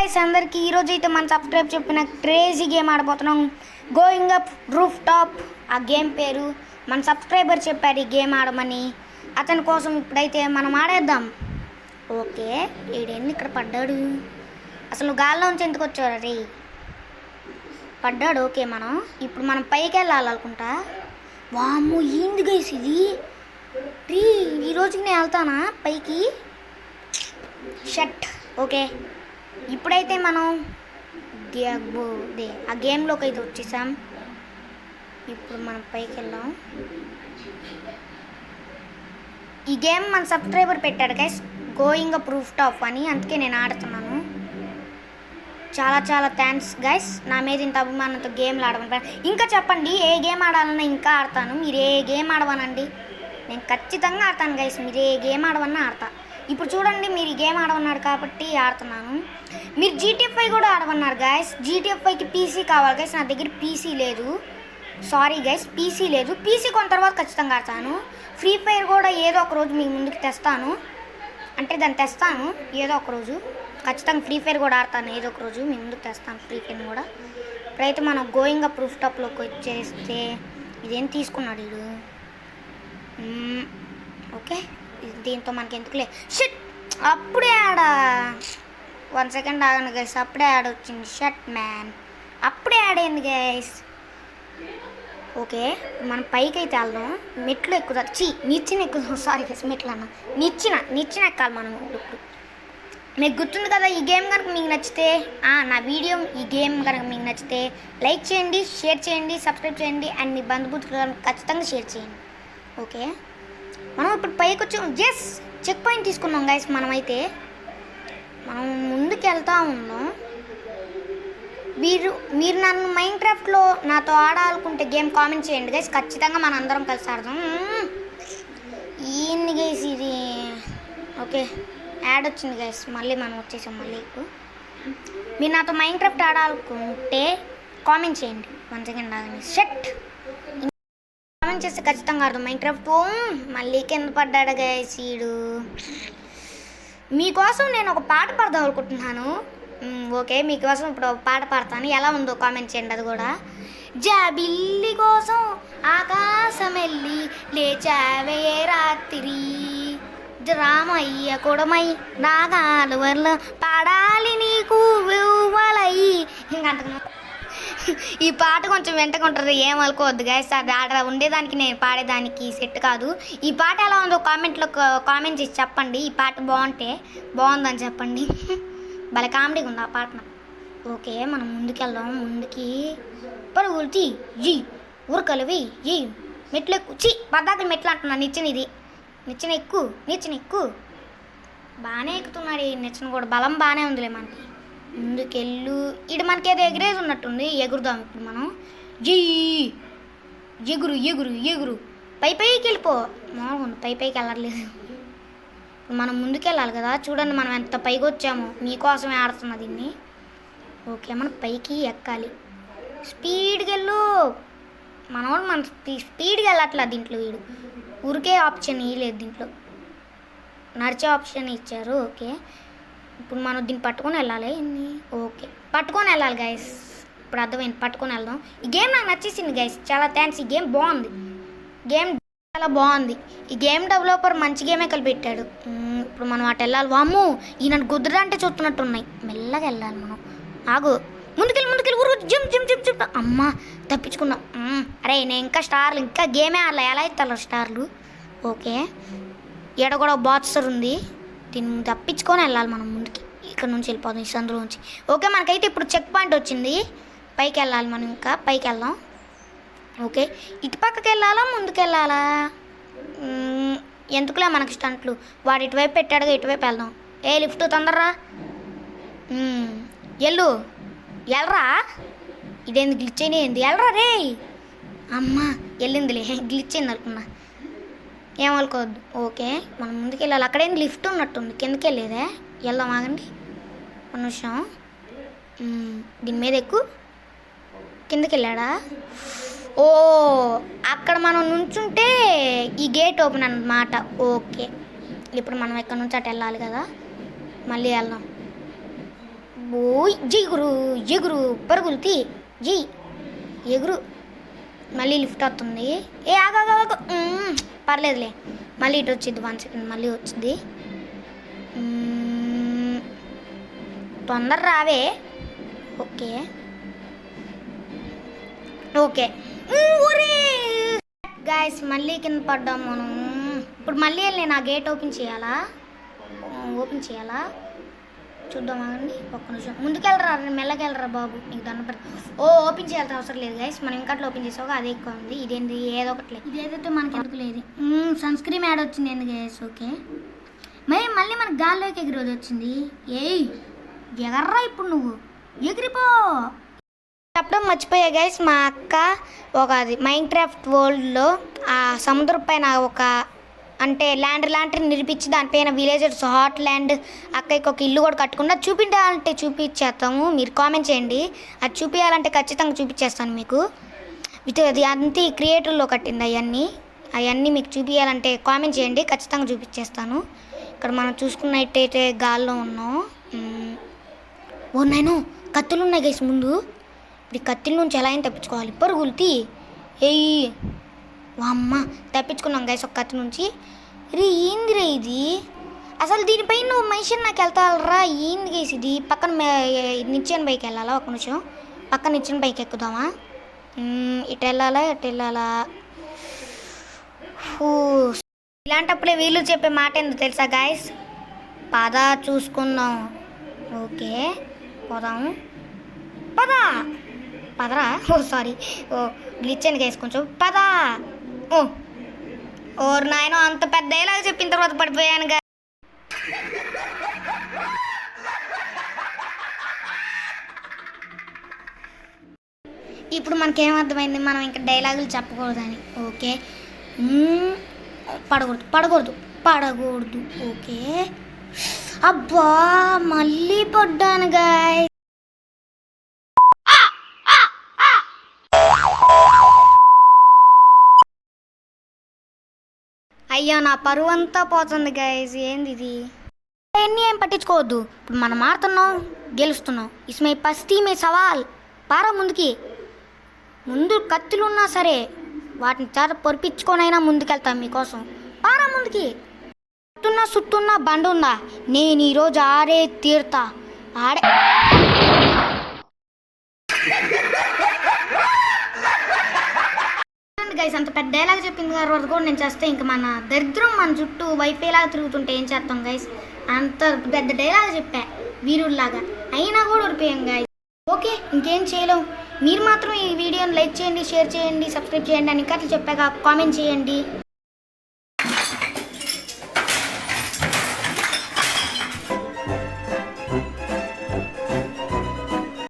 Guys అందరికీ ఈరోజు అయితే మన సబ్స్క్రైబ్ చెప్పిన క్రేజీ గేమ్ ఆడబోతున్నాం. Going up roof top. ఆ గేమ్ పేరు మన సబ్స్క్రైబర్ చెప్పారు ఈ గేమ్ ఆడమని. అతని కోసం ఇప్పుడైతే మనం ఆడేద్దాం. ఓకే, ఈడేంది ఇక్కడ పడ్డాడు? అసలు గాల్లోంచి ఎందుకు వచ్చారు? రే పడ్డాడు. ఓకే, మనం పైకి వెళ్ళాలనుకుంటా. వామ్మో, ఏంది గైస్ ఇది? రీ ఈరోజుకి నేను వెళ్తానా పైకి? షట్. ఓకే, ఇప్పుడైతే మనం ఆ గేమ్లోకి అయితే వచ్చేసాం. ఇప్పుడు మనం పైకి వెళ్దాం. ఈ గేమ్ మన సబ్స్క్రైబర్ పెట్టాడు guys, going up roof top అని. అందుకే నేను ఆడుతున్నాను. చాలా చాలా థ్యాంక్స్ గైస్, నా మీద ఇంత అభిమానంతో గేమ్లు ఆడమని. ఇంకా చెప్పండి ఏ గేమ్ ఆడాలన్నా ఇంకా ఆడతాను. మీరు ఏ గేమ్ ఆడవనండి, నేను ఖచ్చితంగా ఆడతాను గైస్. మీరు ఏ గేమ్ ఆడవన్నా ఆడతా. ఇప్పుడు చూడండి, మీరు ఈ గేమ్ ఆడమన్నారు కాబట్టి ఆడుతున్నాను. మీరు జీటీఎఫ్ఐ కూడా ఆడమన్నారు గైస్. జీటీఎఫ్ఐకి పీసీ కావాలి గైస్. నా దగ్గర పీసీ లేదు, సారీ గైస్, పీసీ లేదు. పీసీ కొన్న తర్వాత ఖచ్చితంగా ఆడతాను. ఫ్రీ ఫైర్ కూడా ఏదో ఒక రోజు మీ ముందుకు తెస్తాను, అంటే దాన్ని తెస్తాను ఏదో ఒక రోజు. ఖచ్చితంగా ఫ్రీ ఫైర్ కూడా ఆడతాను ఏదో ఒక రోజు, మీ ముందుకు తెస్తాను ఫ్రీ ఫైర్ కూడా. ఇప్పుడైతే మనం గోయింగ్ అప్ రూఫ్ టాప్లోకి వచ్చేస్తే ఇదేం తీసుకున్నాడు వీడు? ఓకే, దీంతో మనకి ఎందుకులే. షట్, అప్పుడే ఆడ 1 సెకండ్ ఆగండి గైస్. అప్పుడే ఆడ వచ్చింది. షట్ మ్యాన్, అప్పుడే ఆడేంది గైస్. ఓకే, మనం పైకి అయితే వెళ్దాం. మెట్లు ఎక్కుదాం. నిచ్చిన ఎక్కుదాం. సారీ గైస్, మెట్లు అన్న నిచ్చిన ఎక్కాలి మనం. ఇప్పుడు మీకు గుర్తుంది కదా, ఈ గేమ్ కనుక మీకు నచ్చితే, నా వీడియో ఈ గేమ్ కనుక మీకు నచ్చితే లైక్ చేయండి, షేర్ చేయండి, సబ్స్క్రైబ్ చేయండి, అండ్ మీ బంధువులకు ఖచ్చితంగా షేర్ చేయండి. ఓకే, మనం ఇప్పుడు పైకి వచ్చాం. ఎస్, చెక్ పాయింట్ తీసుకున్నాం గైస్. మనం ముందుకు వెళ్తూ ఉన్నాం. మీరు నన్ను మైండ్ క్రాఫ్ట్లో నాతో ఆడాలనుకుంటే గేమ్ కామెంట్ చేయండి గైస్. ఖచ్చితంగా మనం అందరం కలిసి ఆడదాం. ఏంది గైస్ ఇది? ఓకే, యాడ్ వచ్చింది గైస్. మళ్ళీ మనం వచ్చేసాం. మళ్ళీ మీరు నాతో మైండ్ క్రాఫ్ట్ ఆడాలనుకుంటే కామెంట్ చేయండి. 1 సెకండ్ ఆగండి. షట్, కామెంట్ చేస్తే ఖచ్చితంగా ఆడదాం మైండ్ క్రాఫ్ట్. మళ్ళీ కింద పడ్డాడు గైస్ వీడు. మీకోసం నేను ఒక పాట పాడదాం అనుకుంటున్నాను. ఓకే, మీకోసం ఇప్పుడు ఒక పాట పాడతాను. ఎలా ఉందో కామెంట్ చేయండి. అది కూడా జాబిల్లి కోసం ఆకాశం వెళ్ళి లేచావే రాత్రి, రామయ్య కొడమై నాగాల వల్ల పాడాలి నీకు వివ్వలై. ఇంకంతకు ఈ పాట కొంచెం వెంటగా ఉంటుంది, ఏమనుకోవద్దు గైస్. అది ఆడ ఉండేదానికి నేను పాడేదానికి సెట్ కాదు. ఈ పాట ఎలా ఉందో కామెంట్లో కామెంట్ చేసి చెప్పండి. ఈ పాట బాగుందని చెప్పండి. భలే కామెడీగా ఉంది ఆ పాట. ఓకే, మనం ముందుకెళ్దాం. ముందుకి పరుగులు జీ ఊరకలవి ఈ మెట్లు ఎక్కు. పద్దాకలు మెట్లు అంటున్నా. నిచ్చిన ఎక్కు. బాగానే ఎక్కుతున్నాడు ఈ నిచ్చిన కూడా. బలం బాగానే ఉందిలే మనకి. ముందుకెళ్ళు. ఇటు మనకి ఏదో ఎగిరేది ఉన్నట్టుంది. ఎగురుదాం ఇప్పుడు మనం. జీ ఎగురు పైకి వెళ్ళిపో. మామూలు పైకి వెళ్ళట్లేదు. మనం ముందుకెళ్ళాలి కదా. చూడండి మనం ఎంత పైకి వచ్చామో. మీకోసమే ఆడుతున్నా దీన్ని. ఓకే, మనం పైకి ఎక్కాలి. స్పీడ్గా వెళ్ళు. మన స్పీడ్గా వెళ్ళట్లా దీంట్లో. వీడు ఊరికే ఆప్షన్ ఇవ్వలేదు దీంట్లో, నడిచే ఆప్షన్ ఇచ్చారు. ఓకే, ఇప్పుడు మనం దీన్ని పట్టుకొని వెళ్ళాలి. ఓకే, పట్టుకొని వెళ్ళాలి గైస్. ఇప్పుడు అర్థమైంది, పట్టుకొని వెళ్దాం. ఈ గేమ్ నాకు నచ్చేసింది గైస్. చాలా థ్యాంక్స్. ఈ గేమ్ బాగుంది. చాలా బాగుంది. ఈ గేమ్ డెవలపర్ మంచి గేమే కలిపెట్టాడు. ఇప్పుడు మనం అటు వెళ్ళాలి. వామ్మో, ఈ నన్ను గుద్దురంటే చూస్తున్నట్టున్నాయి. మెల్లగా వెళ్ళాలి మనం. ఆగు, ముందుకెళ్ళి ఊరు జిమ్. అమ్మ, తప్పించుకున్నాం. అరే, నేను ఇంకా గేమే ఆడలే. ఎలా ఇస్తారు స్టార్లు? ఓకే, ఈడ కూడా బాక్సర్ ఉంది. దీన్ని తప్పించుకొని వెళ్ళాలి మనం ముందుకి. ఇక్కడ నుంచి వెళ్ళిపోదాం, ఈ సందులోంచి. ఓకే, మనకైతే ఇప్పుడు చెక్ పాయింట్ వచ్చింది. పైకి వెళ్ళాలి మనం. ఇంకా పైకి వెళ్దాం. ఓకే, ఇటు పక్కకి వెళ్ళాలా ముందుకు వెళ్ళాలా? ఎందుకులే మనకి స్టంట్లు. వాడు ఇటువైపు పెట్టాడుగా, ఇటువైపు వెళ్దాం. లిఫ్ట్ తొందరరా. ఎల్రా. ఇదేంది గ్లిచ్ అయినా? ఏంది ఎల్రా రే? అమ్మ, వెళ్ళిందిలే. గ్లిచ్ అయింది అనుకున్నా, ఏమనుకోవద్దు. ఓకే, మనం ముందుకు వెళ్ళాలి. అక్కడేంది లిఫ్ట్ ఉన్నట్టుంది. కిందకి వెళ్ళేదే. వెళ్దాం, ఆగండి 1 నిమిషం. దీని మీద ఎక్కువ. కిందకి వెళ్ళాడా? ఓ, అక్కడ మనం నుంచుంటే ఈ గేట్ ఓపెన్ అన్నమాట. ఓకే, ఇప్పుడు మనం ఎక్కడి నుంచి అటు వెళ్ళాలి కదా. మళ్ళీ వెళ్దాం. ఓయ్ ఎగురు ఎగురు పరుగులు తీ జీ ఎగురు. మళ్ళీ లిఫ్ట్ వస్తుంది. ఏ ఆగా పర్లేదులే, మళ్ళీ ఇటు వచ్చింది. 1 సెకండ్ మళ్ళీ వచ్చింది. తొందర రావే. ఓకే ఓకే గాయస్, మళ్ళీ కింద పడ్డాం మనం. ఇప్పుడు మళ్ళీ వెళ్ళి నేను ఆ గేట్ ఓపెన్ చేయాలా చూద్దామండి. ఒక్క నిమిషం ముందుకెళ్ళరా, మెల్లకెళ్ళరా బాబు, నీకు దండం పెడతా. ఓపెన్ చేయాల్సిన అవసరం లేదు గైస్, మనం ఇంకా ఓపెన్ చేసావు అదే ఎక్కువ ఉంది. ఇదేంటి ఏదో ఒకటి, ఇదేదైతే మనకి ఎందుకు లేదు. సన్ స్క్రీన్ యాడ్ వచ్చింది ఎందుకు గైస్. ఓకే మళ్ళీ మనకు గాల్లోకి ఎగిరోజు వచ్చింది. ఎగర్రా ఇప్పుడు నువ్వు, ఎగిరిపో. చెప్పడం మర్చిపోయా గైస్, మా అక్క అది మైన్క్రాఫ్ట్ వరల్డ్లో ఆ సముద్రం పైన ఒక అంటే ల్యాండ్ లాంటిని నిర్మించి దానిపైన విలేజర్స్ హాట్ ల్యాండ్ అక్కడికి ఒక ఇల్లు కూడా కట్టుకుండా చూపించాలంటే చూపించేస్తాము. మీరు కామెంట్ చేయండి, అది చూపించాలంటే ఖచ్చితంగా చూపించేస్తాను మీకు. అది అంతే క్రియేటివ్లో కట్టింది. అవన్నీ మీకు చూపించాలంటే కామెంట్ చేయండి, ఖచ్చితంగా చూపించేస్తాను. ఇక్కడ మనం చూసుకున్నట్టయితే గాల్లో ఉన్నాం. నేను కత్తులు ఉన్నాయి గైస్ ముందు. ఇప్పుడు కత్తుల నుంచి ఎలా అయినా తప్పించుకోవాలి. పరుగులు తీ అమ్మ తప్పించుకున్నాం గైస్ ఒక కత్తి నుంచి. ఏందిరా ఇది అసలు, దీనిపైన నువ్వు మనిషిని నాకు వెళ్తారా? ఏంది గైస్ ఇది? పక్కన నిచ్చెన పైకి వెళ్ళాలా? ఒక నిమిషం, పక్కన నిచ్చెన పైకి ఎక్కుదామా? ఇటు వెళ్ళాలా? ఇలాంటప్పుడే వీళ్ళు చెప్పే మాట ఎందుకు తెలుసా గైస్? పద చూసుకుందాం. ఓకే పోదాము, పదరా. సారీ, గ్లిచ్చాను గైస్ కొంచెం. పదా. నాయనో, అంత పెద్ద డైలాగ్ చెప్పిన తర్వాత పడిపోయాను గా. ఇప్పుడు మనకేమర్థమైంది, మనం ఇంకా డైలాగులు చెప్పకూడదని. ఓకే పడకూడదు. ఓకే అబ్బా మళ్ళీ పడ్డాను గాయ్. అయ్యో నా పరువు అంతా పోతుంది గైజ్. ఏంది ఇది? అవన్నీ ఏం పట్టించుకోవద్దు. ఇప్పుడు మనం ఆడుతున్నాం, గెలుస్తున్నాం. ఇస్మే పస్తి మే సవాల్. పారా ముందు కత్తులున్నా సరే వాటిని చేత పొరిపించుకొనైనా ముందుకెళ్తాం మీకోసం. పారా ముందుకి. చుట్టున్నా బండి ఉందా, నేను ఈరోజు ఆడే తీరుతా. గైస్ అంత పెద్ద డైలాగ్ చెప్పింది తర్వాత కూడా నేను చేస్తే ఇంకా మన దరిద్రం మన చుట్టూ వైఫై లాగా తిరుగుతుంటే ఏం చేస్తాం గైస్? అంత పెద్ద డైలాగ్ చెప్పా వీరుల్లాగా, అయినా కూడా ఓడిపోయాం గైస్. ఓకే ఇంకేం చేయలేం. మీరు మాత్రం ఈ వీడియోని లైక్ చేయండి, షేర్ చేయండి, సబ్స్క్రైబ్ చేయండి అని ఇంకా చెప్పాక కామెంట్ చేయండి.